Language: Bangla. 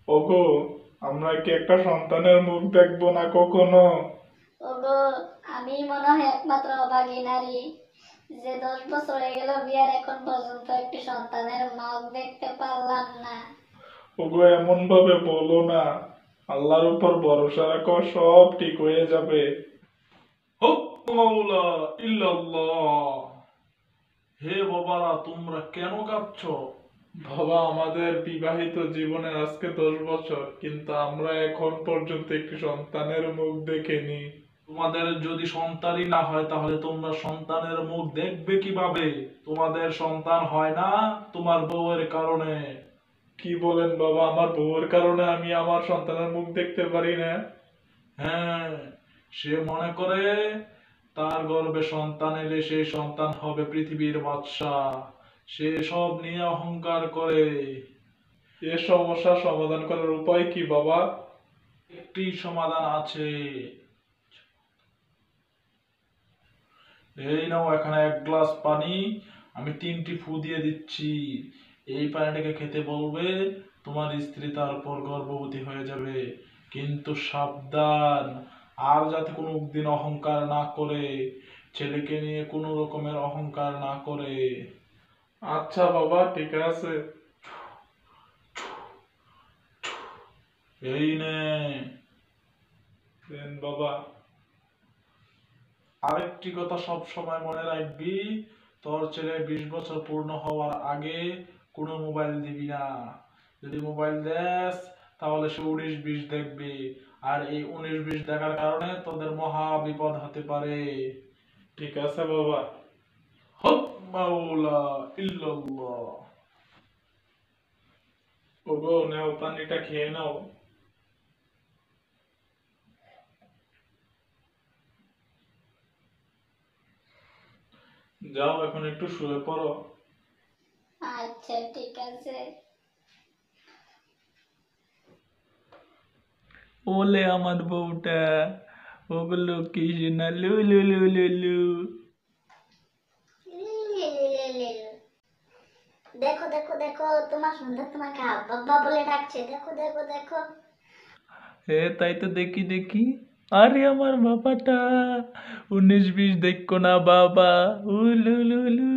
ওগো, আমরা কি একটা সন্তানের মুখ দেখবো না কখনো? ওগো, আমি মনে হয় একমাত্র অভাগী নারী, যে 10 বছর হয়ে গেল বিয়ার, এখন পর্যন্ত একটি সন্তানের মুখ দেখতে পারলাম না। ওগো, এমন ভাবে বলো না। আল্লাহর উপর ভরসা রাখো, সব ঠিক হয়ে যাবে। হক মাওলা ইল্লাল্লাহ। হে বাবারা, তোমরা কেন কাঁদছো? বাবা, আমাদের বিবাহিত জীবনের আজকে 10 বছর, কিন্তু আমরা এখন পর্যন্ত একটি সন্তানের মুখ দেখিনি। তোমাদের যদি সন্তানই না হয় তাহলে তোমরা সন্তানের মুখ দেখবে কিভাবে? তোমাদের সন্তান হয় না তোমার বউয়ের কারণে। কি বলেন বাবা, আমার বউয়ের কারণে আমি আমার সন্তানের মুখ দেখতে পারি না? হ্যাঁ, সে মনে করে তার গর্ভে সন্তান এলে সেই সন্তান হবে পৃথিবীর বাদশা। সে সব নিয়ে অহংকার করে। এ সমস্যার সমাধান করার উপায় কি বাবা? একটি সমাধান আছে। এই নাও, এখানে 1 গ্লাস পানি, আমি 3টি ফু দিয়ে দিচ্ছি। এই পানিটাকে খেতে বলবে, তোমার স্ত্রী তারপর গর্ভবতী হয়ে যাবে। কিন্তু সাবধান, আর যাতে কোনো দিন অহংকার না করে, ছেলেকে নিয়ে কোনো রকমের অহংকার না করে। আচ্ছা বাবা, ঠিক আছে। এই নে। দেন বাবা। আরেকটি কথা সব সময় মনে রাখবি, তোর ছেলে 20 বছর পূর্ণ হওয়ার আগে কোনো মোবাইল দিবি না। যদি মোবাইল দেস তাহলে সে 19-20 দেখবে, আর এই 19-20 দেখার কারণে তোদের মহা বিপদ হতে পারে। ঠিক আছে বাবা। হক মাওলা ইল্লাল্লাহ। ওগো, নাও পানিটা খেয়ে নাও। যাও, এখন একটু শুয়ে পড়ো। আচ্ছা, ঠিক আছে। ওলে আমার বউটা, ওগুলো কি না, লু লু লু লু লু। দেখো দেখো দেখো, তোমার সন্তান তোমাকে আব্বা বলে ডাকছে, দেখো দেখো দেখো। হে, তাই তো দেখি দেখি। আরে আমার বাবাটা, 19-20 দেখো না বাবা, উলু লু লু।